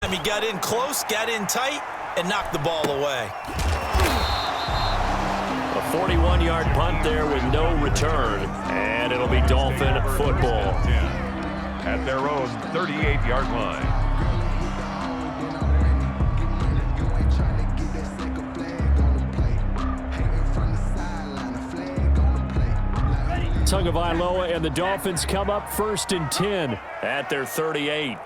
He got in close, got in tight, and knocked the ball away. A 41-yard punt there with no return, and it'll be Dolphin football. At their own 38-yard line. Tagovailoa and the Dolphins come up 1st and 10 at their 38.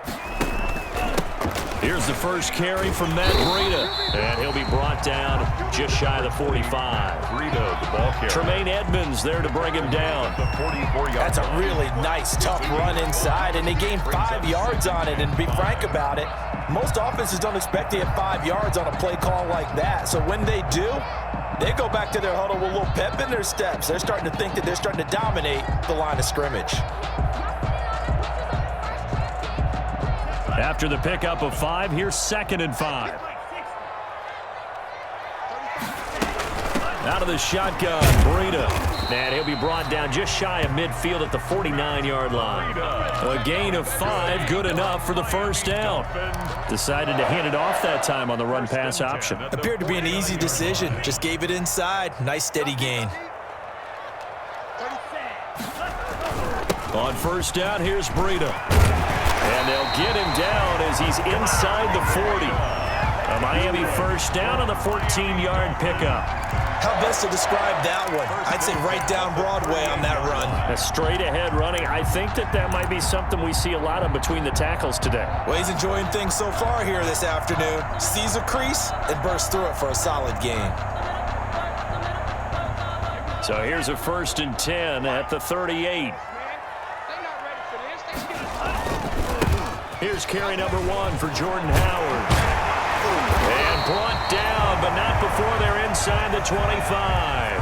Here's the first carry from Matt Breida, and he'll be brought down just shy of the 45. Breida, the ball carrier. Tremaine Edmonds there to bring him down. The 44-yard That's a really nice, tough run inside, and they gained 5 yards on it. And to be frank about it, most offenses don't expect to get 5 yards on a play call like that. So when they do, they go back to their huddle with a little pep in their steps. They're starting to think that they're starting to dominate the line of scrimmage. After the pickup of 5, here's 2nd and 5. Out of the shotgun, Breida. And he'll be brought down just shy of midfield at the 49-yard line. A gain of 5, good enough for the first down. Decided to hand it off that time on the run-pass option. Appeared to be an easy decision. Just gave it inside. Nice, steady gain. On first down, here's Breida. And they'll get him down as he's inside the 40. A Miami first down on the 14-yard pickup. How best to describe that one? I'd say right down Broadway on that run. A straight-ahead running. I think that might be something we see a lot of between the tackles today. Well, he's enjoying things so far here this afternoon. Sees a crease and bursts through it for a solid gain. So here's a 1st and 10 at the 38. Here's carry number 1 for Jordan Howard. And brought down, but not before they're inside the 25.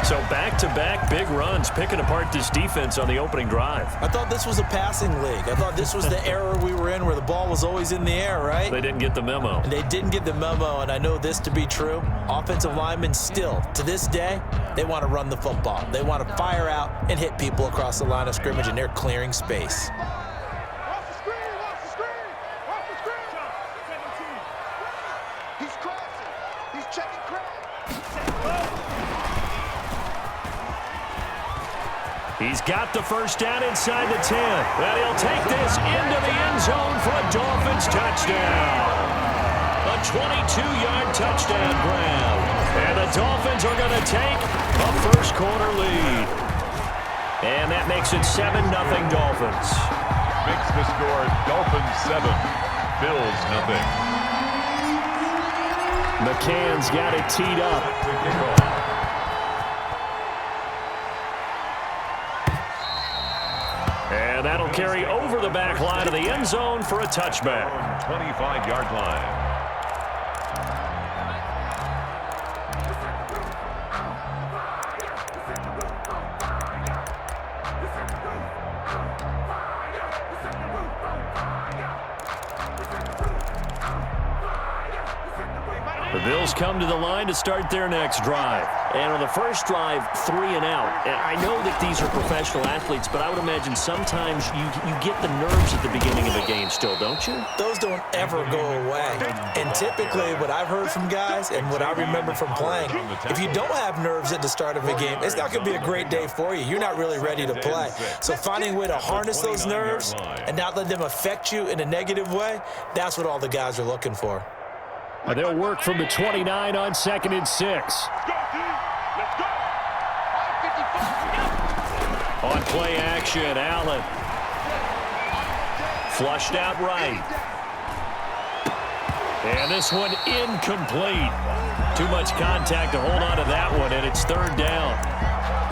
So back-to-back big runs, picking apart this defense on the opening drive. I thought this was a passing league. I thought this was the era we were in where the ball was always in the air, right? They didn't get the memo. And they didn't get the memo, and I know this to be true. Offensive linemen still, to this day, they want to run the football. They want to fire out and hit people across the line of scrimmage, and they're clearing space. He's got the first down inside the 10. And he'll take this into the end zone for a Dolphins touchdown. A 22-yard touchdown grab. And the Dolphins are going to take a first-quarter lead. And that makes it 7-0 Dolphins. Makes the score Dolphins 7, Bills 0. McCann's got it teed up. And that'll carry over the back line of the end zone for a touchback. 25-yard line. The Bills come to the line to start their next drive. And on the first drive, 3 and out. And I know that these are professional athletes, but I would imagine sometimes you get the nerves at the beginning of a game still, don't you? Those don't ever go away. And typically what I've heard from guys and what I remember from playing, if you don't have nerves at the start of a game, it's not going to be a great day for you. You're not really ready to play. So finding a way to harness those nerves and not let them affect you in a negative way, that's what all the guys are looking for. They'll work from the 29 on 2nd and 6. On play action, Allen. Flushed out right. And this one incomplete. Too much contact to hold on to that one, and it's 3rd down.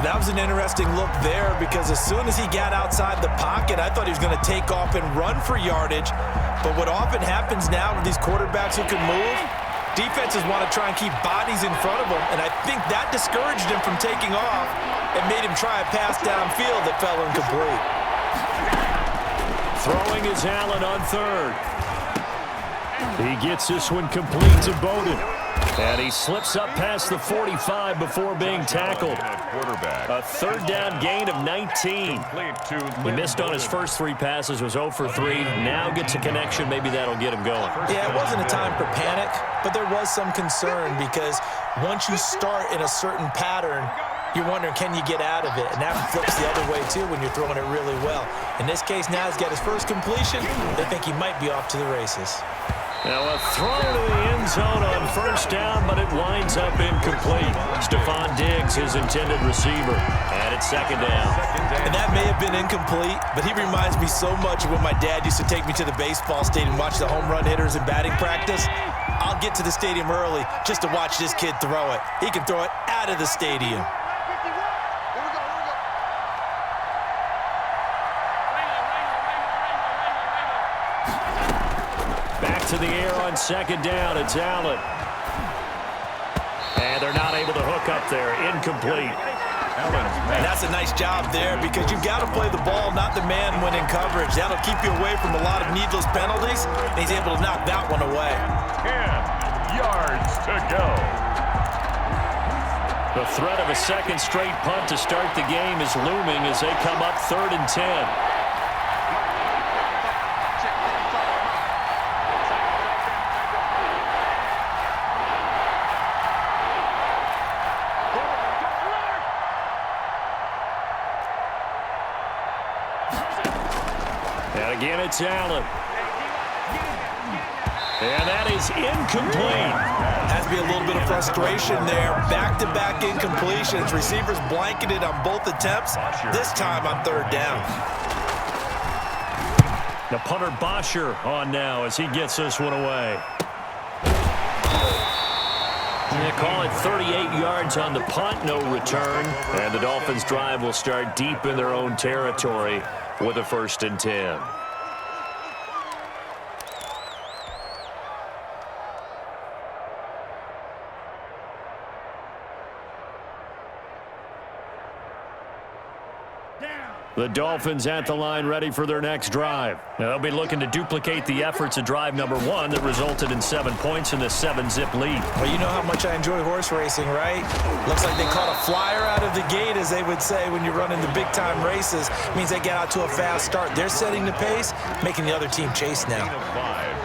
That was an interesting look there because as soon as he got outside the pocket, I thought he was going to take off and run for yardage. But what often happens now with these quarterbacks who can move, defenses want to try and keep bodies in front of them, and I think that discouraged him from taking off and made him try a pass downfield that fell incomplete. Throwing is Allen on 3rd. He gets this one complete to Bowden. And he slips up past the 45 before being tackled. A third down gain of 19. He missed on his first 3 passes, was 0 for 3. Now gets a connection. Maybe that'll get him going. Yeah, it wasn't a time for panic, but there was some concern because once you start in a certain pattern, you're wondering, can you get out of it? And that flips the other way, too, when you're throwing it really well. In this case, now he's got his first completion. They think he might be off to the races. Now a throw to the end zone on first down, but it winds up incomplete. Stephon Diggs, his intended receiver, and it's second down. And that may have been incomplete, but he reminds me so much of when my dad used to take me to the baseball stadium and watch the home run hitters in batting practice. I'll get to the stadium early just to watch this kid throw it. He can throw it out of the stadium. To the air on second down, it's Allen. And they're not able to hook up there. Incomplete. And that's a nice job there because you've got to play the ball, not the man when in coverage. That'll keep you away from a lot of needless penalties. And he's able to knock that one away. 10 yards to go. The threat of a second straight punt to start the game is looming as they come up 3rd and 10. Again, it's Allen. And that is incomplete. Has to be a little bit of frustration there. Back-to-back incompletions. Receivers blanketed on both attempts. This time on 3rd down. The punter Bosher on now as he gets this one away. They call it 38 yards on the punt, no return. And the Dolphins' drive will start deep in their own territory with a 1st and 10. The Dolphins at the line ready for their next drive. Now, they'll be looking to duplicate the efforts of drive number 1 that resulted in 7 points in the 7-zip lead. Well, you know how much I enjoy horse racing, right? Looks like they caught a flyer out of the gate, as they would say when you're running the big-time races. It means they get out to a fast start. They're setting the pace, making the other team chase now.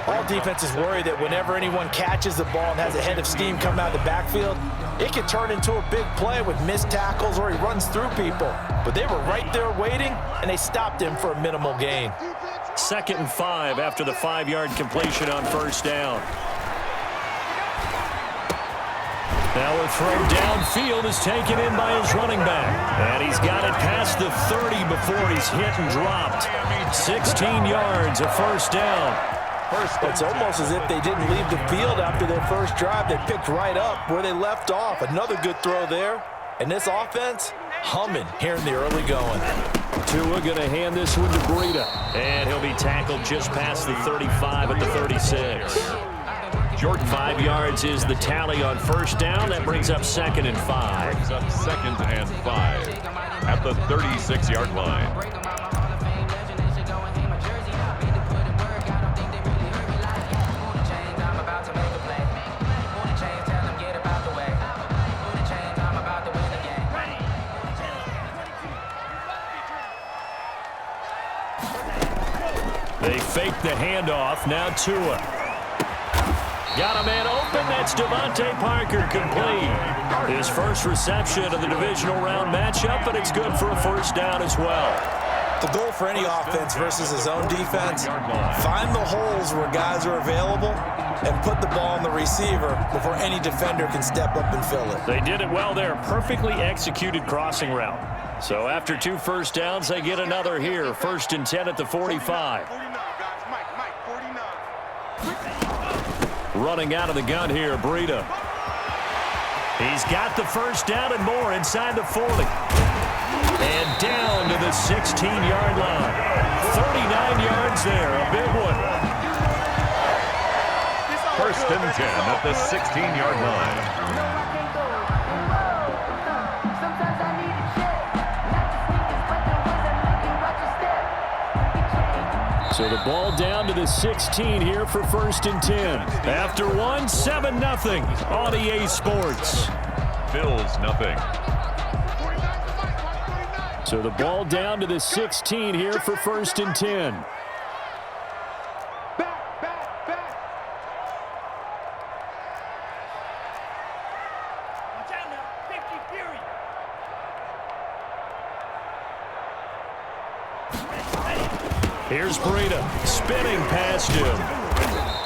All defenses worry that whenever anyone catches the ball and has a head of steam coming out of the backfield, it can turn into a big play with missed tackles or he runs through people. But they were right there waiting, and they stopped him for a minimal gain. 2nd and 5 after the 5-yard completion on first down. Now a throw downfield is taken in by his running back. And he's got it past the 30 before he's hit and dropped. 16 yards, a first down. It's almost as if they didn't leave the field after their first drive. They picked right up where they left off. Another good throw there. And this offense, humming here in the early going. Tua going to hand this one to Breida. And he'll be tackled just past the 35 at the 36. 5 yards is the tally on first down. That brings up 2nd and 5. Brings up 2nd and 5 at the 36-yard line. They fake the handoff. Now Tua. Got a man open. That's Devontae Parker complete. His first reception of the divisional round matchup, but it's good for a first down as well. The goal for any offense versus his own defense, find the holes where guys are available and put the ball on the receiver before any defender can step up and fill it. They did it well there. Perfectly executed crossing route. So after 2 first downs, they get another here. 1st and 10 at the 45. Running out of the gun here, Breida. He's got the first down and more inside the 40. And down to the 16-yard line. 39 yards there, a big one. 1st and 10 at the 16-yard line. So the ball down to the 16 here for 1st and 10. After one, 7-0 on EA Sports. Bills, nothing. So the ball down to the 16 here for 1st and 10. Here's Breida spinning past him.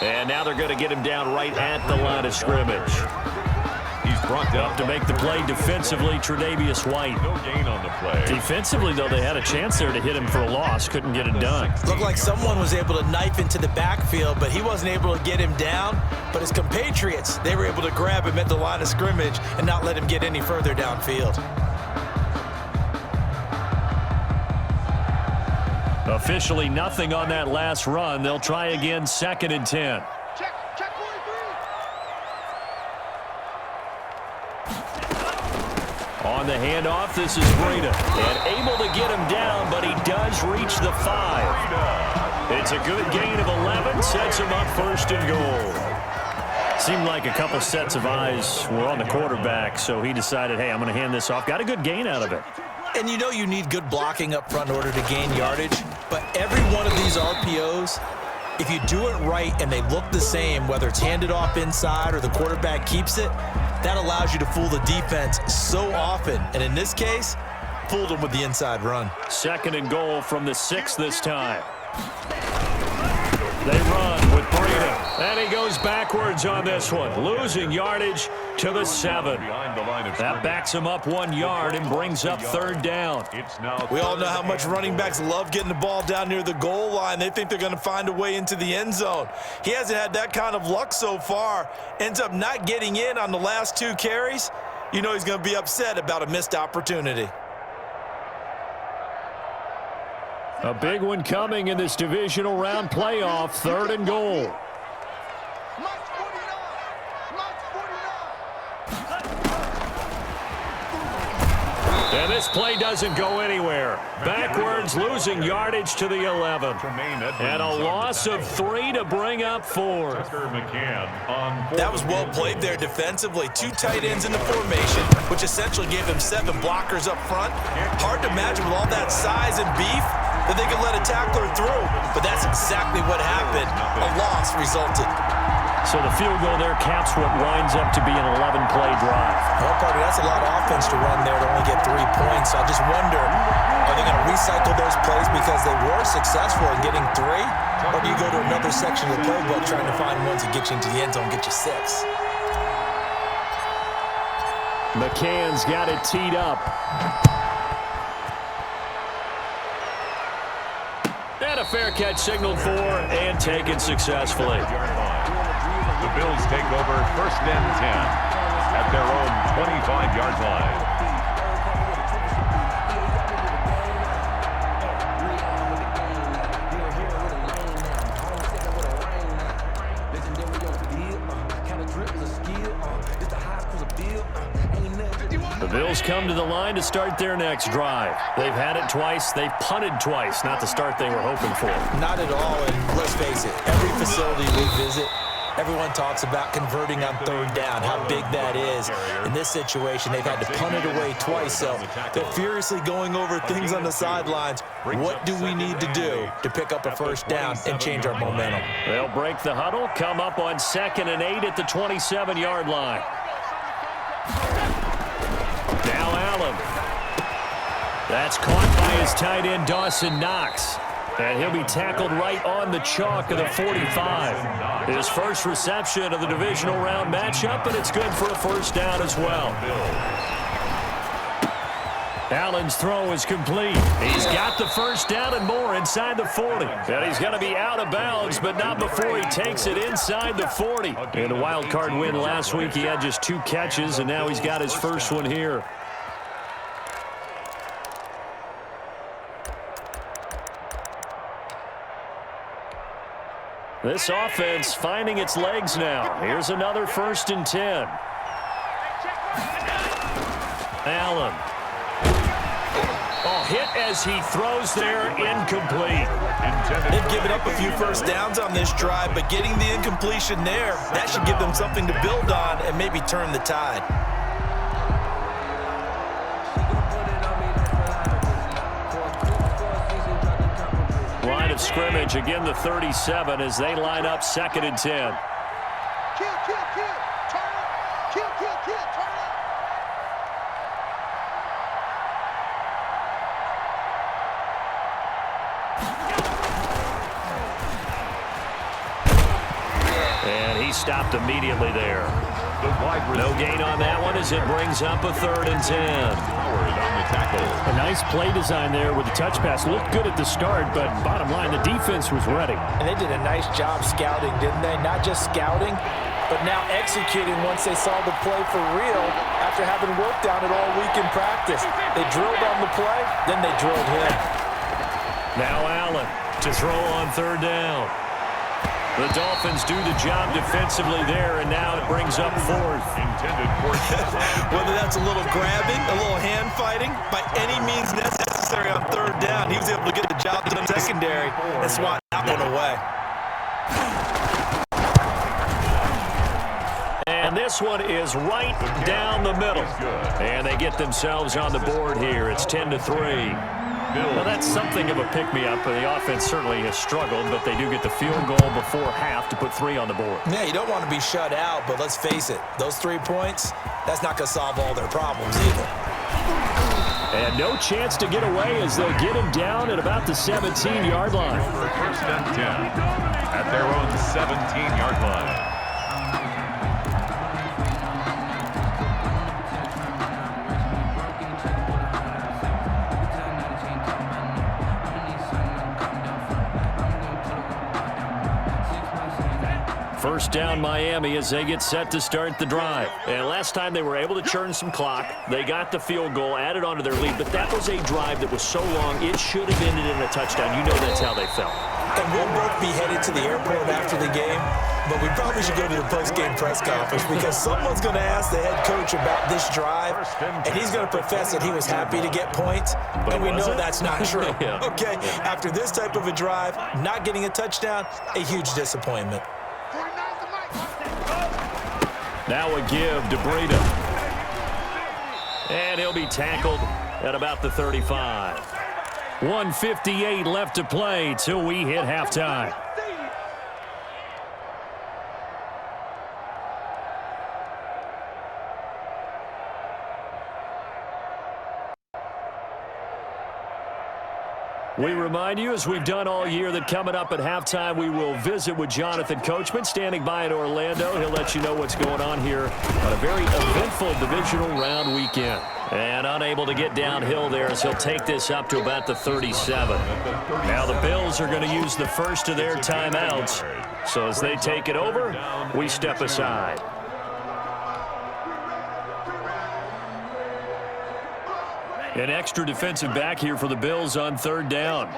And now they're going to get him down right at the line of scrimmage. He's brought down Up to make the play defensively, Tre'Davious White. No gain on the play. Defensively, though, they had a chance there to hit him for a loss. Couldn't get it done. Looked like someone was able to knife into the backfield, but he wasn't able to get him down. But his compatriots, they were able to grab him at the line of scrimmage and not let him get any further downfield. Officially nothing on that last run. They'll try again 2nd and 10. On the handoff, this is Breida. And able to get him down, but he does reach the 5. It's a good gain of 11. Sets him up 1st and goal. Seemed like a couple sets of eyes were on the quarterback, so he decided, hey, I'm going to hand this off. Got a good gain out of it. And you know you need good blocking up front in order to gain yardage, but every one of these RPOs, if you do it right and they look the same, whether it's handed off inside or the quarterback keeps it, that allows you to fool the defense so often. And in this case, fooled them with the inside run. 2nd and goal from the 6 this time. They run with Breida, and he goes backwards on this one, losing yardage to the 7. That backs him up 1 yard and brings up 3rd down. We all know how much running backs love getting the ball down near the goal line. They think they're going to find a way into the end zone. He hasn't had that kind of luck so far. Ends up not getting in on the last 2 carries. You know he's going to be upset about a missed opportunity. A big one coming in this divisional round playoff, 3rd and goal. And this play doesn't go anywhere. Backwards, losing yardage to the 11. And a loss of 3 to bring up 4. That was well played there defensively. 2 tight ends in the formation, which essentially gave them 7 blockers up front. Hard to imagine with all that size and beef that they could let a tackler through. But that's exactly what happened. A loss resulted. So the field goal there caps what winds up to be an 11-play drive. Well, Carter, that's a lot of offense to run there to only get 3 points. So I just wonder, are they going to recycle those plays because they were successful in getting 3? Or do you go to another section of the playbook trying to find ones that get you into the end zone and get you 6? McCann's got it teed up. And a fair catch signaled for and taken successfully. The Bills take over 1st and 10 at their own 25-yard line. The Bills come to the line to start their next drive. They've had it twice. They've punted twice. Not the start they were hoping for. Not at all, and let's face it, every facility we visit, everyone talks about converting on 3rd down, how big that is. In this situation, they've had to punt it away twice, so they're furiously going over things on the sidelines. What do we need to do to pick up a 1st down and change our momentum? They'll break the huddle, come up on 2nd and 8 at the 27-yard line. Now Allen. That's caught by his tight end, Dawson Knox. And he'll be tackled right on the chalk of the 45. His first reception of the divisional round matchup, and it's good for a 1st down as well. Allen's throw is complete. He's got the 1st down and more inside the 40. And he's going to be out of bounds, but not before he takes it inside the 40. In a wild card win last week, he had just 2 catches, and now he's got his first one here. This offense finding its legs now. Here's another 1st and 10. Allen. Ball hit as he throws there, incomplete. They've given up a few first downs on this drive, but getting the incompletion there, that should give them something to build on and maybe turn the tide. Line of scrimmage, again the 37 as they line up 2nd and 10. And he stopped immediately there. No gain on that one as it brings up a 3rd and 10. A nice play design there with the touch pass. Looked good at the start, but bottom line, the defense was ready. And they did a nice job scouting, didn't they? Not just scouting, but now executing once they saw the play for real after having worked on it all week in practice. They drilled on the play, then they drilled him. Now Allen to throw on 3rd down. The Dolphins do the job defensively there, and now it brings up 4th. Intended for Whether that's a little grabbing, a little hand fighting, by any means necessary on 3rd down, he was able to get the job done secondary and swat that one away. And this one is right down the middle. And they get themselves on the board here. It's 10-3. Well, that's something of a pick-me-up. The offense certainly has struggled, but they do get the field goal before half to put 3 on the board. Yeah, you don't want to be shut out, but let's face it, those 3 points, that's not going to solve all their problems either. And no chance to get away as they'll get him down at about the 17-yard line. 1st and 10 at their own 17-yard line. First down Miami as they get set to start the drive. And last time they were able to churn some clock. They got the field goal, added onto their lead. But that was a drive that was so long, it should have ended in a touchdown. You know that's how they felt. And we'll both be headed to the airport after the game, but we probably should go to the post-game press conference because someone's going to ask the head coach about this drive, and he's going to profess that he was happy to get points, and we know that's not true. Yeah. Okay, after this type of a drive, not getting a touchdown, a huge disappointment. Now a give to Breida. And he'll be tackled at about the 35. 1:58 left to play till we hit halftime. We remind you, as we've done all year, that coming up at halftime, we will visit with Jonathan Coachman, standing by in Orlando. He'll let you know what's going on here on a very eventful divisional round weekend. And unable to get downhill there as he'll take this up to about the 37. Now the Bills are going to use the first of their timeouts. So as they take it over, we step aside. An extra defensive back here for the Bills on 3rd down.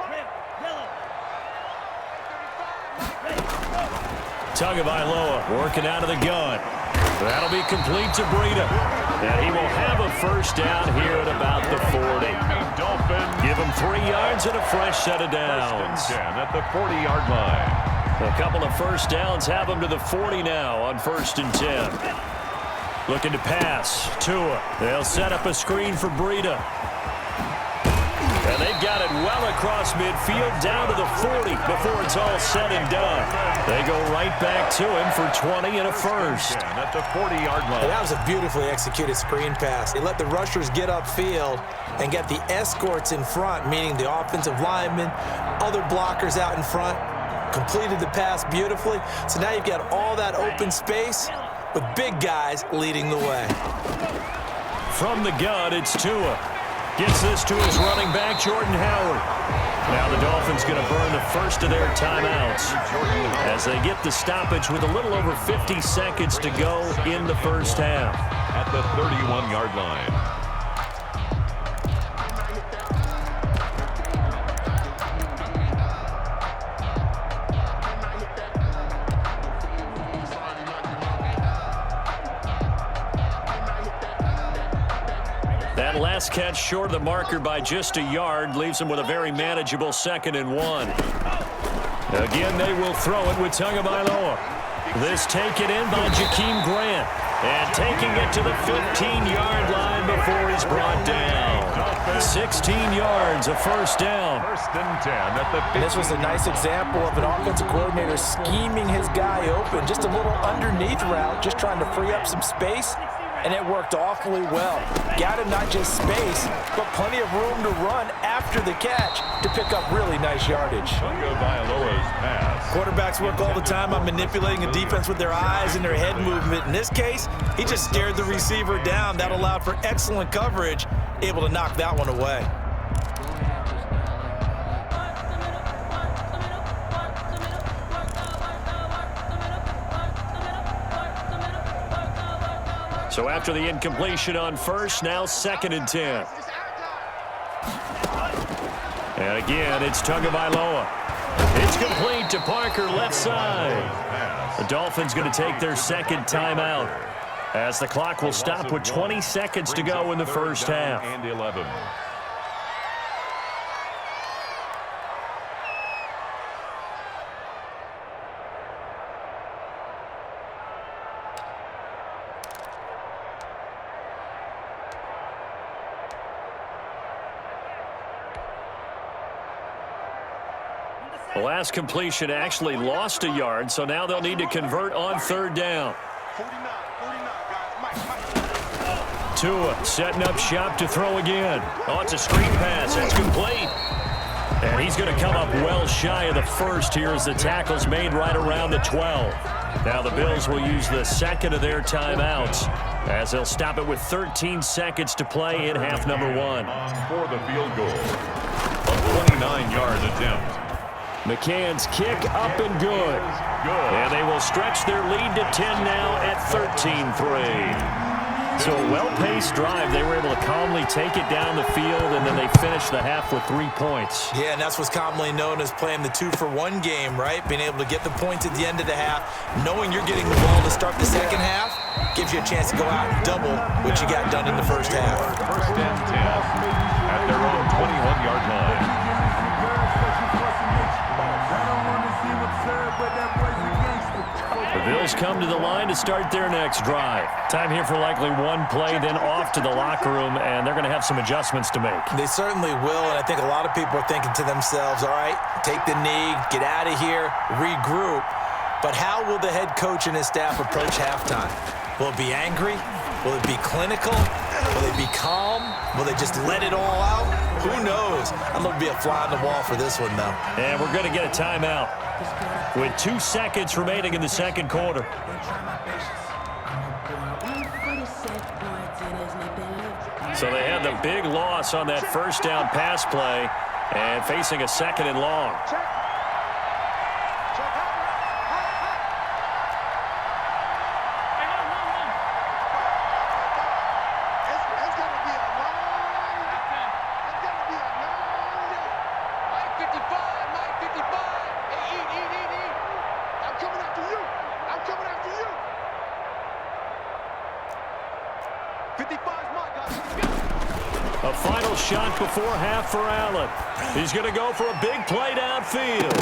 Tagovailoa working out of the gun. That'll be complete to Breida. And he will have a first down here at about the 40. Give him 3 yards and a fresh set of downs. 1st and 10 at the 40-yard line. A couple of first downs have him to the 40 now on 1st and 10. Looking to pass. Tua. They'll set up a screen for Breida. And they've got it well across midfield down to the 40 before it's all said and done. They go right back to him for 20 and a first. At the 40-yard line. And that was a beautifully executed screen pass. They let the rushers get upfield and get the escorts in front, meaning the offensive linemen, other blockers out in front, completed the pass beautifully. So now you've got all that open space with big guys leading the way. From the gun, it's Tua. Gets this to his running back, Jordan Howard. Now the Dolphins going to burn the first of their timeouts as they get the stoppage with a little over 50 seconds to go in the first half. At the 31-yard line. That last catch short of the marker by just a yard leaves him with a very manageable 2nd and 1. Again, they will throw it with Tagovailoa. This taken in by Jakeem Grant. And taking it to the 15-yard line before he's brought down. 16 yards, a first down. 1st and 10 at the 15. This was a nice example of an offensive coordinator scheming his guy open. Just a little underneath route, just trying to free up some space, and it worked awfully well. Got him not just space, but plenty of room to run after the catch to pick up really nice yardage. Tagovailoa's pass. Quarterbacks work all the time on manipulating a defense with their eyes and their head movement. In this case, he just stared the receiver down. That allowed for excellent coverage, able to knock that one away. So after the incompletion on first, now 2nd and 10. And again, it's Tagovailoa. It's complete to Parker, left side. The Dolphins going to take their 2nd timeout as the clock will stop with 20 seconds to go in the first half. And 11. The last completion actually lost a yard, so now they'll need to convert on 3rd down. Tua setting up shop to throw again. Oh, it's a screen pass. It's complete. And he's going to come up well shy of the first here as the tackle's made right around the 12. Now the Bills will use the 2nd of their timeouts as they'll stop it with 13 seconds to play in half number 1. For the field goal. A 29-yard attempt. McCann's kick up and good. And they will stretch their lead to 10 now at 13-3. So a well-paced drive. They were able to calmly take it down the field, and then they finished the half with 3 points. Yeah, and that's what's commonly known as playing the 2-for-1 game, right? Being able to get the points at the end of the half, knowing you're getting the ball to start the second half, gives you a chance to go out and double what you got done in the first half. 1st and 10 at their own 21-yard line. The Bills come to the line to start their next drive. Time here for likely one play, then off to the locker room, and they're going to have some adjustments to make. They certainly will, and I think a lot of people are thinking to themselves, all right, take the knee, get out of here, regroup. But how will the head coach and his staff approach halftime? Will it be angry? Will it be clinical? Will they be calm? Will they just let it all out? Who knows? I'd love to be a fly on the wall for this one, though. And we're going to get a timeout with 2 seconds remaining in the second quarter. So they had the big loss on that first down pass play and facing a 2nd and long. A final shot before half for Allen. He's going to go for a big play downfield.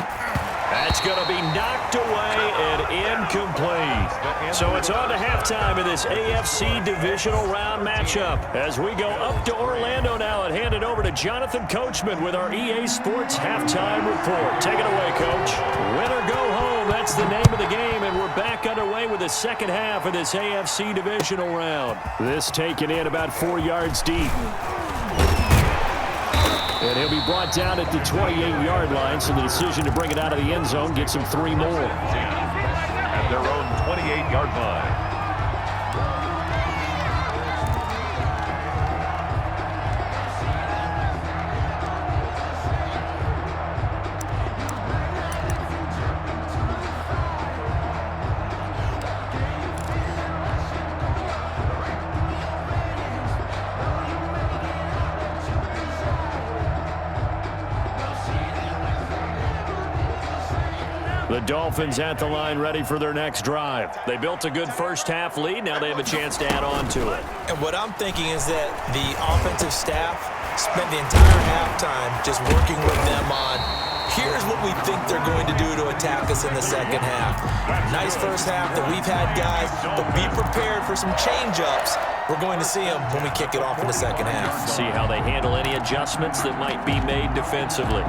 That's going to be knocked away and incomplete. So it's on to halftime in this AFC Divisional Round matchup. As we go up to Orlando now and hand it over to Jonathan Coachman with our EA Sports Halftime Report. Take it away, Coach. Win or go home, that's the name of the game, and we're back underway with the second half of this AFC Divisional Round. This taken in about 4 yards deep. And he'll be brought down at the 28-yard line, so the decision to bring it out of the end zone gets him 3 more. At their own 28-yard line. The Dolphins at the line ready for their next drive. They built a good first-half lead. Now they have a chance to add on to it. And what I'm thinking is that the offensive staff spent the entire halftime just working with them on, here's what we think they're going to do to attack us in the second half. Nice first half that we've had, guys, but be prepared for some change-ups. We're going to see them when we kick it off in the second half. See how they handle any adjustments that might be made defensively.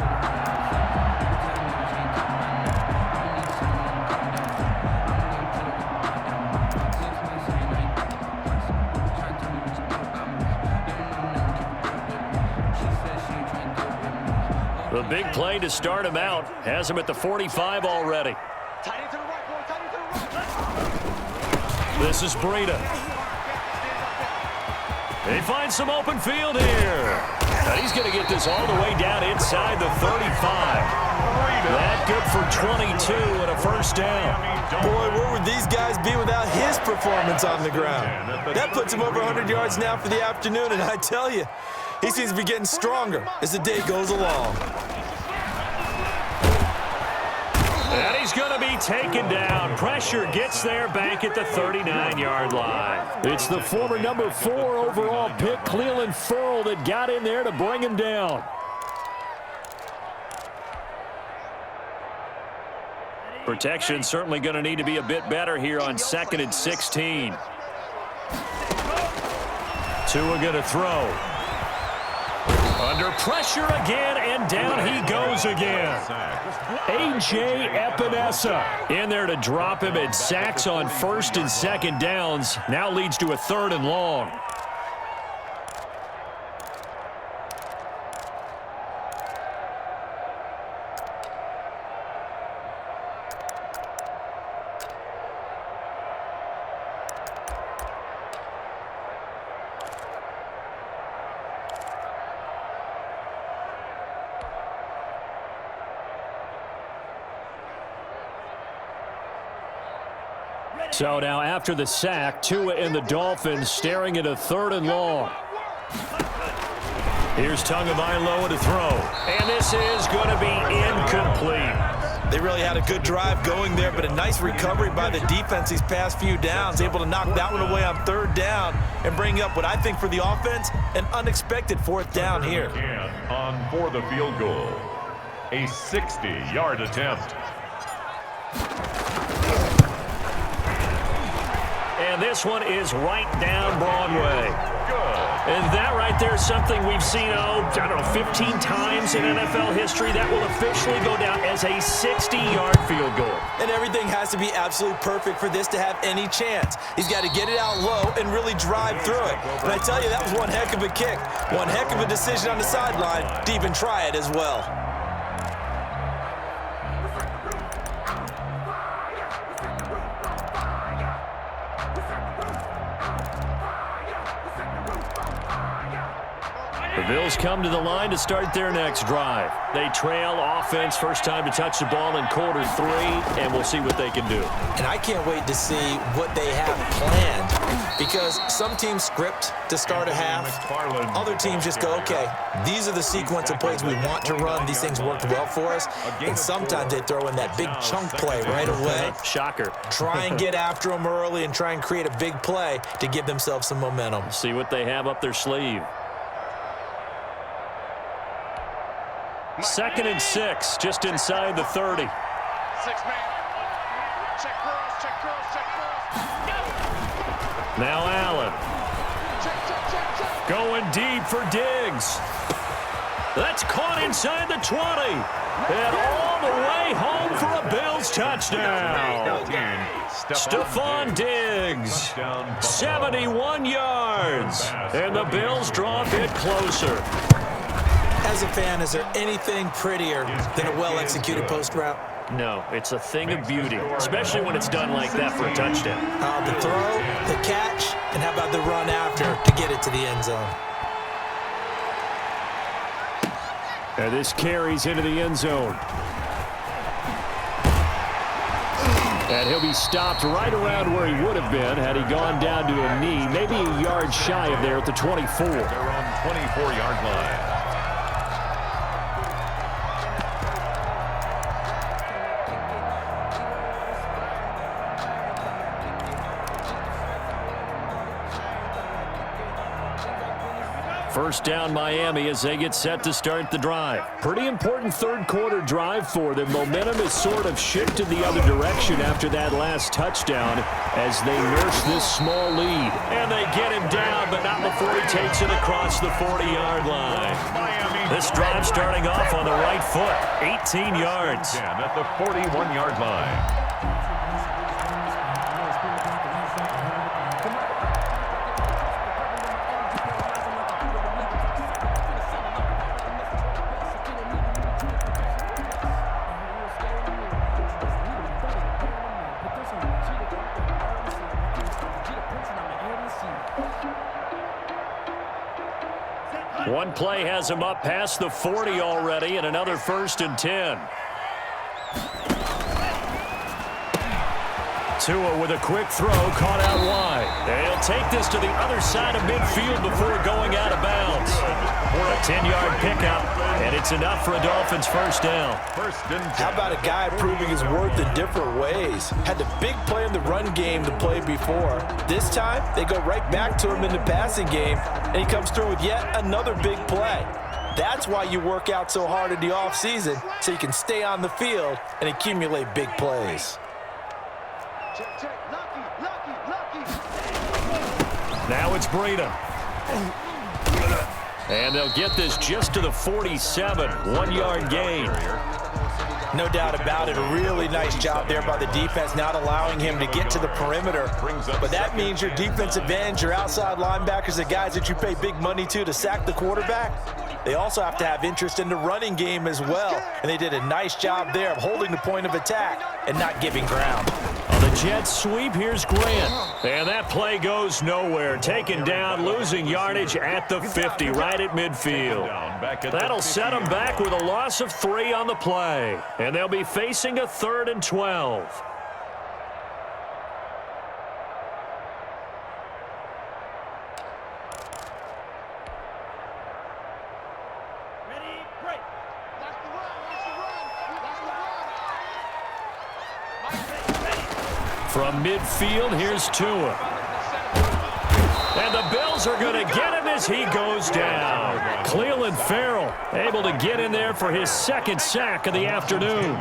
The big play to start him out has him at the 45 already. This is Breida. He finds some open field here. And he's going to get this all the way down inside the 35. That good for 22 and a first down. Boy, where would these guys be without his performance on the ground? That puts him over 100 yards now for the afternoon, and I tell you, he seems to be getting stronger as the day goes along. And he's going to be taken down. Pressure gets there back at the 39-yard line. It's the former number 4 overall pick, Cleveland Ferrell, that got in there to bring him down. Protection certainly going to need to be a bit better here on 2nd and 16. Tua going to throw. Under pressure again, and down he goes again. A.J. Epinesa in there to drop him, and sacks on 1st and 2nd downs. Now leads to a 3rd and long. So now after the sack, Tua and the Dolphins staring at a 3rd and long. Here's Tagovailoa to throw. And this is going to be incomplete. They really had a good drive going there, but a nice recovery by the defense these past few downs, able to knock that one away on 3rd down and bring up what I think for the offense, an unexpected 4th down here. On for the field goal. A 60-yard attempt. And this one is right down Broadway. And that right there is something we've seen, I don't know, 15 times in NFL history. That will officially go down as a 60-yard field goal. And everything has to be absolutely perfect for this to have any chance. He's got to get it out low and really drive through it. And I tell you, that was one heck of a kick. One heck of a decision on the sideline to even try it as well. The Bills come to the line to start their next drive. They trail offense, first time to touch the ball in Q3, and we'll see what they can do. And I can't wait to see what they have planned, because some teams script to start a half. Other teams just go, okay, these are the sequence of plays we want to run. These things worked well for us. And sometimes they throw in that big chunk play right away. Shocker. Try and get after them early and try and create a big play to give themselves some momentum. See what they have up their sleeve. 2nd and 6, just inside the 30. 6-man. Check cross, check cross, check cross. Now Allen. Check. Going deep for Diggs. That's caught inside the 20. And all the way home for a Bills touchdown. Stephon Diggs, 71 yards. And the Bills draw a bit closer. As a fan, is there anything prettier than a well-executed post route? No, it's a thing of beauty, especially when it's done like that for a touchdown. The throw, the catch, and how about the run after to get it to the end zone? And this carries into the end zone. And he'll be stopped right around where he would have been had he gone down to a knee, maybe a yard shy of there at the 24. They're on 24-yard line. First down Miami as they get set to start the drive. Pretty important third quarter drive for them. Momentum has sort of shifted the other direction after that last touchdown as they nurse this small lead. And they get him down, but not before he takes it across the 40-yard line. This drive starting off on the right foot, 18 yards. At the 41-yard line. One play has him up past the 40 already, and another 1st and 10. Tua with a quick throw, caught out wide. They'll take this to the other side of midfield before going out of bounds. A 10-yard pickup, and it's enough for a Dolphins first down. How about a guy proving his worth in different ways? Had the big play in the run game to play before. This time, they go right back to him in the passing game, and he comes through with yet another big play. That's why you work out so hard in the offseason, so you can stay on the field and accumulate big plays. Now it's Breida. And they'll get this just to the 47, 1-yard gain. No doubt about it. A really nice job there by the defense, not allowing him to get to the perimeter. But that means your defensive ends, your outside linebackers, the guys that you pay big money to sack the quarterback, they also have to have interest in the running game as well. And they did a nice job there of holding the point of attack and not giving ground. On the Jets sweep, here's Grant. And that play goes nowhere. Taken down, losing yardage at the 50, right at midfield. That'll set them back with a loss of 3 on the play. And they'll be facing a 3rd and 12. From midfield, here's Tua. And the Bills are going to get him as he goes down. Cleveland Farrell able to get in there for his 2nd sack of the afternoon.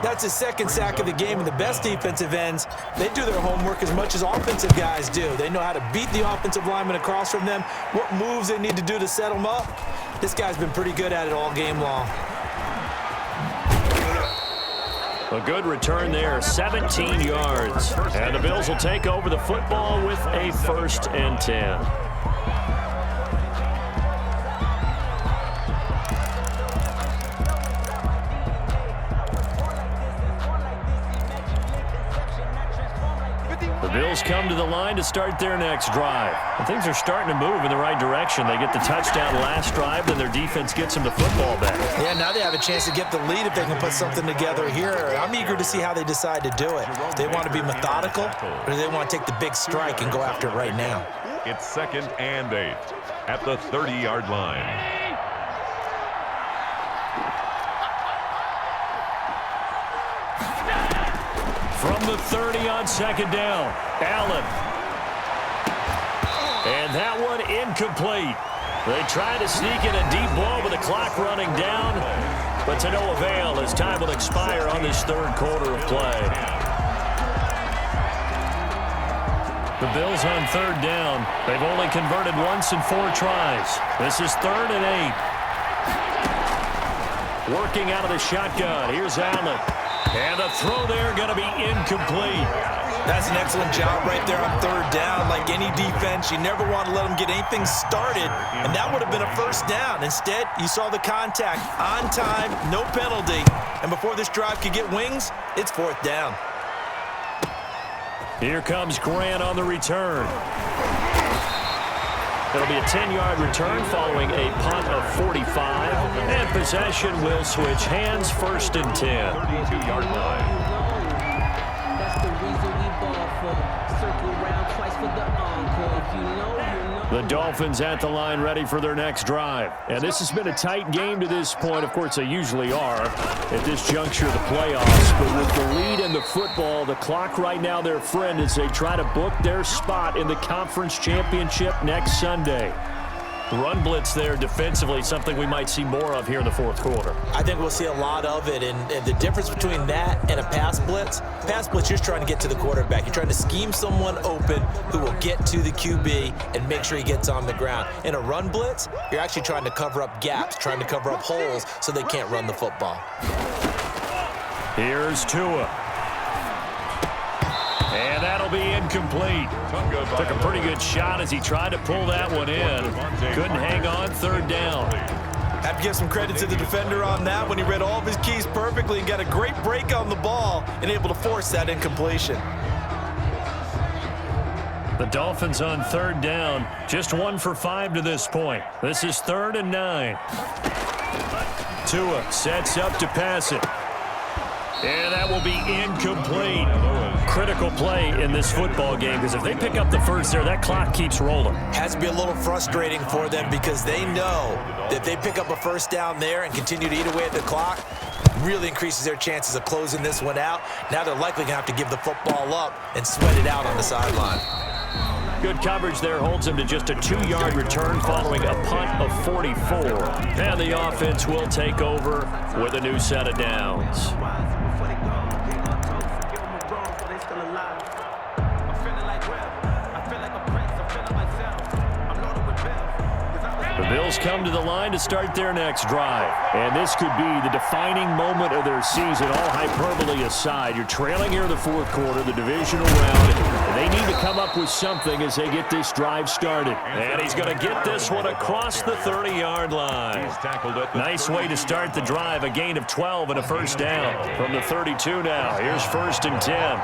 That's his 2nd sack of the game, and the best defensive ends, they do their homework as much as offensive guys do. They know how to beat the offensive lineman across from them, what moves they need to do to set them up. This guy's been pretty good at it all game long. A good return there, 17 yards. And the Bills will take over the football with a 1st and 10. The Bills come to the line to start their next drive. And things are starting to move in the right direction. They get the touchdown last drive, then their defense gets them the football back. Yeah, now they have a chance to get the lead if they can put something together here. I'm eager to see how they decide to do it. Do they want to be methodical, or do they want to take the big strike and go after it right now? It's 2nd and 8 at the 30-yard line. From the 30 on 2nd down, Allen. And that one incomplete. They try to sneak in a deep ball with the clock running down, but to no avail as time will expire on this 3rd quarter of play. The Bills on 3rd down. They've only converted once in 4 tries. This is 3rd and 8. Working out of the shotgun. Here's Allen. And the throw there going to be incomplete. That's an excellent job right there on 3rd down. Like any defense, you never want to let them get anything started, and that would have been a 1st down. Instead, you saw the contact on time, no penalty, and before this drive could get wings, it's 4th down. Here comes Grant on the return. It'll be a 10-yard return following a punt of 45. And possession will switch hands, 1st and 10. 32-yard line. That's the reason we ball for. Circle round twice for the encore. If you know, you know. The Dolphins at the line ready for their next drive. And this has been a tight game to this point. Of course, they usually are at this juncture of the playoffs. But with the lead in the football, the clock right now their friend as they try to book their spot in the conference championship next Sunday. Run blitz there defensively, something we might see more of here in the fourth quarter. I think we'll see a lot of it, and the difference between that and a pass blitz, you're just trying to get to the quarterback. You're trying to scheme someone open who will get to the QB and make sure he gets on the ground. In a run blitz, you're actually trying to cover up gaps, trying to cover up holes so they can't run the football. Here's Tua. And that'll be incomplete. Took a pretty good shot as he tried to pull that one in. Couldn't hang on, third down. Have to give some credit to the defender on that when he read all of his keys perfectly and got a great break on the ball and able to force that incompletion. The Dolphins on third down, just 1 for 5 to this point. This is 3rd and 9. Tua sets up to pass it. And that will be incomplete. Critical play in this football game because if they pick up the first there, that clock keeps rolling. Has to be a little frustrating for them because they know that if they pick up a first down there and continue to eat away at the clock, really increases their chances of closing this one out. Now they're likely going to have to give the football up and sweat it out on the sideline. Good coverage there holds him to just a 2-yard return following a punt of 44. And the offense will take over with a new set of downs. The Bills come to the line to start their next drive. And this could be the defining moment of their season, all hyperbole aside. You're trailing here in the fourth quarter, the divisional round. And they need to come up with something as they get this drive started. And he's going to get this one across the 30-yard line. Nice way to start the drive, a gain of 12 and a first down. From the 32 now, here's 1st and 10.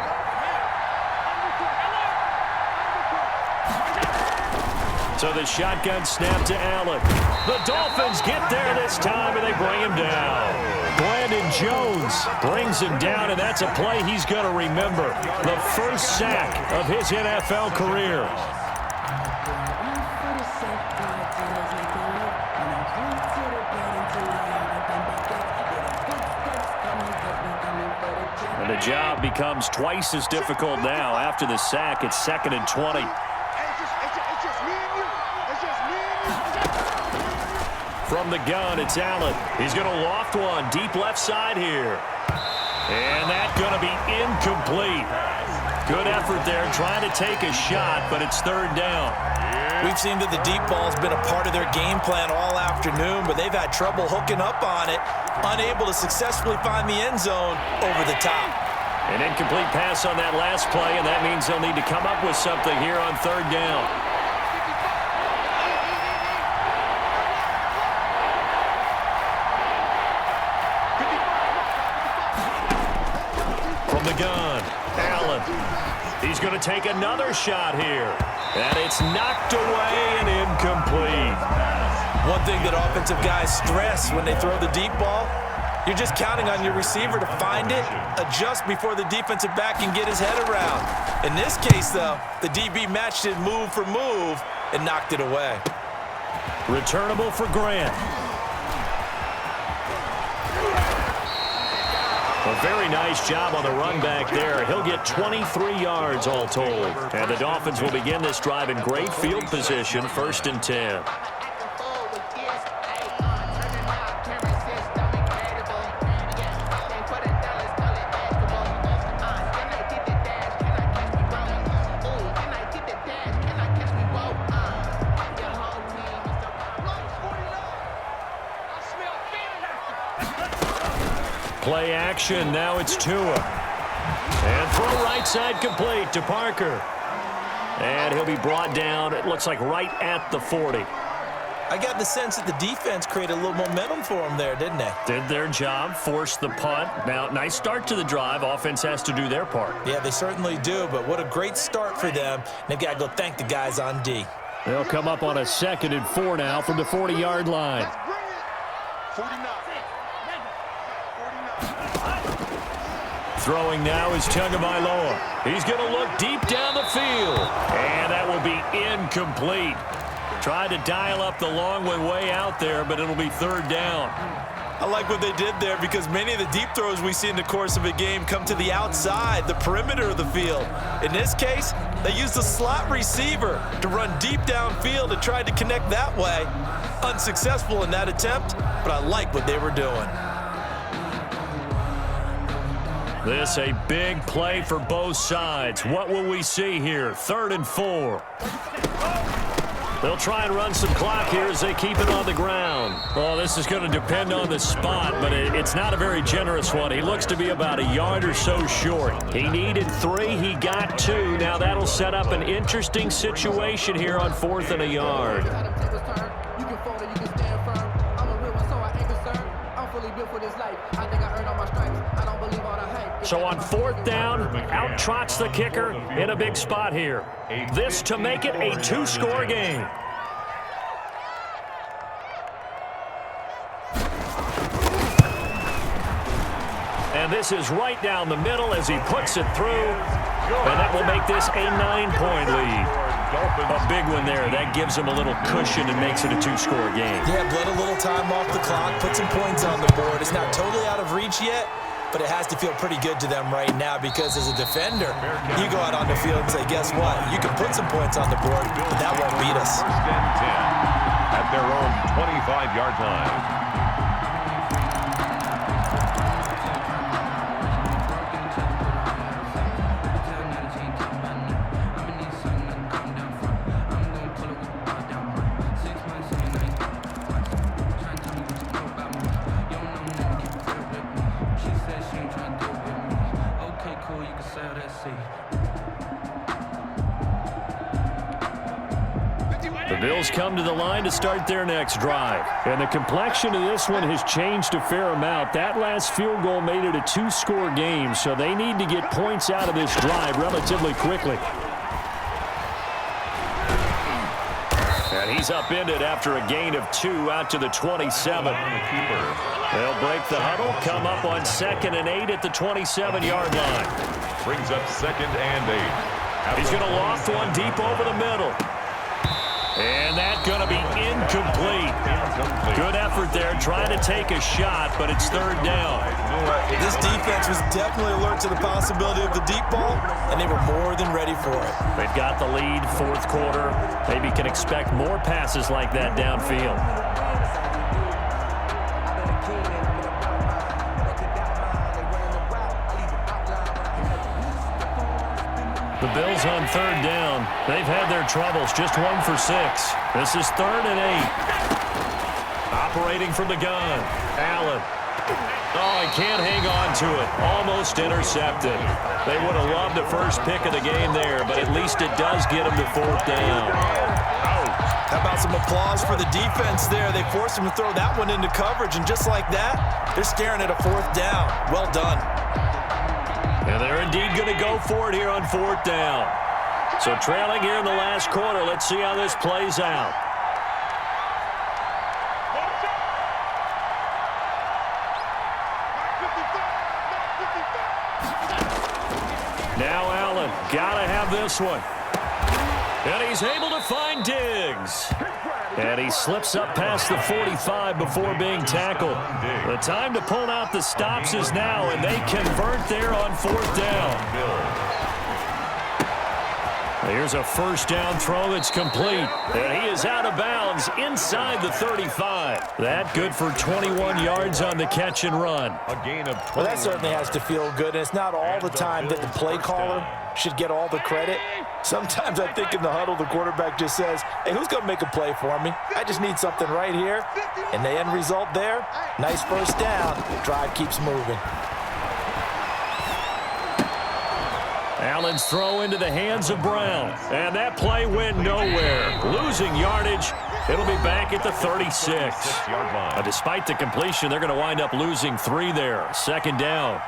So the shotgun snap to Allen. The Dolphins get there this time, and they bring him down. Brandon Jones brings him down, and that's a play he's going to remember. The first sack of his NFL career. And the job becomes twice as difficult now. After the sack, it's 2nd and 20. From the gun, it's Allen. He's going to loft one deep left side here. And that's going to be incomplete. Good effort there trying to take a shot, but it's 3rd down. We've seen that the deep ball has been a part of their game plan all afternoon, but they've had trouble hooking up on it, unable to successfully find the end zone over the top. An incomplete pass on that last play, and that means they'll need to come up with something here on 3rd down. Gun. Allen. He's going to take another shot here. And it's knocked away and incomplete. One thing that offensive guys stress when they throw the deep ball, you're just counting on your receiver to find it, adjust before the defensive back can get his head around. In this case, though, the DB matched it move for move and knocked it away. Returnable for Grant. A very nice job on the run back there. He'll get 23 yards all told. And the Dolphins will begin this drive in great field position, 1st and 10. Play action, now it's Tua. And throw right side complete to Parker. And he'll be brought down, it looks like right at the 40. I got the sense that the defense created a little momentum for them there, didn't they? Did their job, forced the punt. Now, nice start to the drive. Offense has to do their part. Yeah, they certainly do, but what a great start for them. They've got to go thank the guys on D. They'll come up on a 2nd and 4 now from the 40-yard line. 49. Throwing now is Tagovailoa. He's going to look deep down the field. And that will be incomplete. Tried to dial up the long one way out there, but it'll be 3rd down. I like what they did there because many of the deep throws we see in the course of a game come to the outside, the perimeter of the field. In this case, they used a slot receiver to run deep downfield and tried to connect that way. Unsuccessful in that attempt, but I like what they were doing. This a big play for both sides. What will we see here? 3rd and 4. They'll try and run some clock here as they keep it on the ground. Oh, this is going to depend on the spot, but it's not a very generous one. He looks to be about a yard or so short. He needed 3. He got 2. Now that'll set up an interesting situation here on 4th and a yard. So on 4th down, out trots the kicker in a big spot here. This to make it a 2-score game. And this is right down the middle as he puts it through. And that will make this a 9-point lead. A big one there. That gives him a little cushion and makes it a 2-score game. Yeah, bled a little time off the clock, put some points on the board. It's not totally out of reach yet, but it has to feel pretty good to them right now because as a defender, you go out on the field and say, guess what? You can put some points on the board, but that won't beat us. 1st and 10 at their own 25-yard line. The Bills come to the line to start their next drive. And the complexion of this one has changed a fair amount. That last field goal made it a 2-score game, so they need to get points out of this drive relatively quickly. And he's upended after a gain of 2 out to the 27. They'll break the huddle, come up on 2nd and 8 at the 27-yard line. Brings up 2nd and 8. He's going to loft one deep over the middle. And that's going to be incomplete. Good effort there, trying to take a shot, but it's 3rd down. This defense was definitely alert to the possibility of the deep ball, and they were more than ready for it. They've got the lead, 4th quarter. Maybe can expect more passes like that downfield. The Bills on 3rd down. They've had their troubles, just 1 for 6. This is 3rd and 8. Operating from the gun, Allen. Oh, he can't hang on to it. Almost intercepted. They would have loved the first pick of the game there, but at least it does get them to 4th down. How about some applause for the defense there? They forced him to throw that one into coverage, and just like that, they're staring at a 4th down. Well done. And they're indeed going to go for it here on 4th down. So trailing here in the last quarter, let's see how this plays out. Now Allen, got to have this one. And he's able to find Diggs. And he slips up past the 45 before being tackled. The time to pull out the stops is now, and they convert there on 4th down. Here's a 1st down throw that's complete. And he is out of bounds inside the 35. That good for 21 yards on the catch and run. A gain of 20. Well, that certainly has to feel good, and it's not all the time that the play caller should get all the credit. Sometimes I think in the huddle, the quarterback just says, hey, who's going to make a play for me? I just need something right here. And the end result there, nice 1st down. Drive keeps moving. Allen's throw into the hands of Brown. And that play went nowhere. Losing yardage. It'll be back at the 36. Despite the completion, they're going to wind up losing 3 there. 2nd down.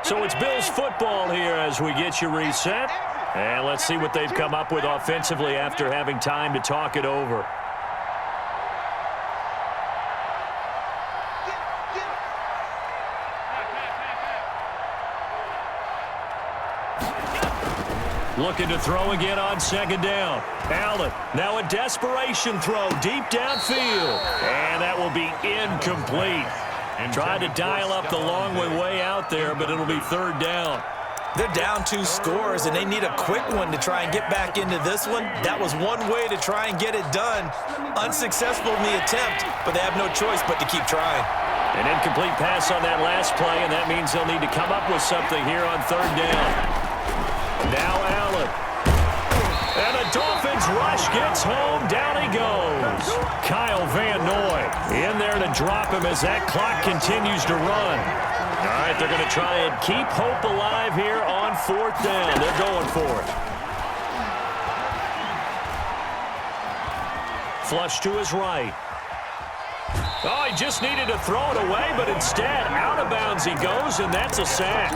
So it's Bills football here as we get you reset. And let's see what they've come up with offensively after having time to talk it over. Looking to throw again on second down. Allen, now a desperation throw deep downfield. And that will be incomplete. Tried to dial up the long way out there, but it'll be third down. They're down 2 scores, and they need a quick one to try and get back into this one. That was one way to try and get it done. Unsuccessful in the attempt, but they have no choice but to keep trying. An incomplete pass on that last play, and that means they'll need to come up with something here on third down. Now Allen. And the Dolphins rush gets home. Down he goes. Kyle Van Noy in there to drop him as that clock continues to run. All right, they're going to try and keep hope alive here on fourth down. They're going for it. Flush to his right. Oh, he just needed to throw it away, but instead, out of bounds he goes, and that's a sack.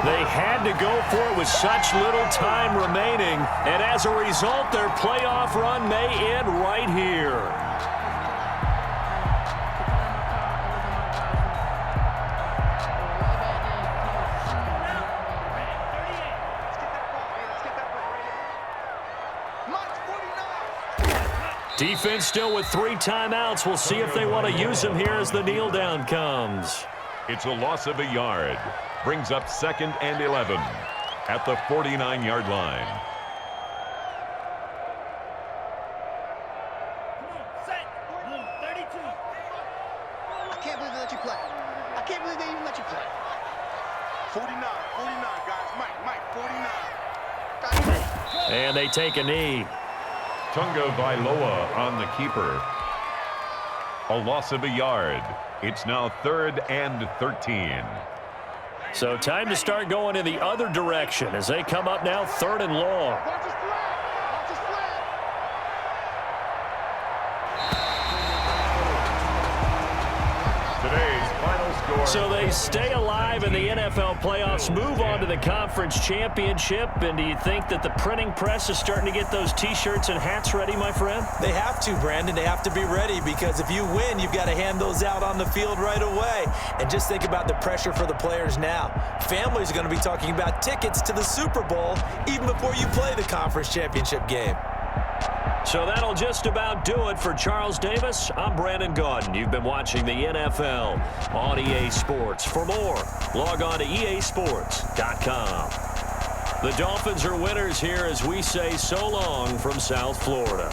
They had to go for it with such little time remaining, and as a result, their playoff run may end right here. Defense still with 3 timeouts. We'll see if they want to use them here as the kneel down comes. It's a loss of a yard. Brings up 2nd and 11 at the 49-yard line. I can't believe they let you play. I can't believe they even let you play. 49, guys. Mike, 49. And they take a knee. Tunga Vailoa on the keeper. A loss of a yard. It's now 3rd and 13. So time to start going in the other direction as they come up now 3rd and long. Today's final score. So they stay alive in the NFL playoffs, move on to the conference championship. And do you think that the printing press is starting to get those T-shirts and hats ready, my friend? They have to, Brandon. They have to be ready because if you win, you've got to hand those out on the field right away. And just think about the pressure for the players now. Families are going to be talking about tickets to the Super Bowl even before you play the conference championship game. So that'll just about do it for Charles Davis. I'm Brandon Gaudin. You've been watching the NFL on EA Sports. For more, log on to easports.com. The Dolphins are winners here as we say so long from South Florida.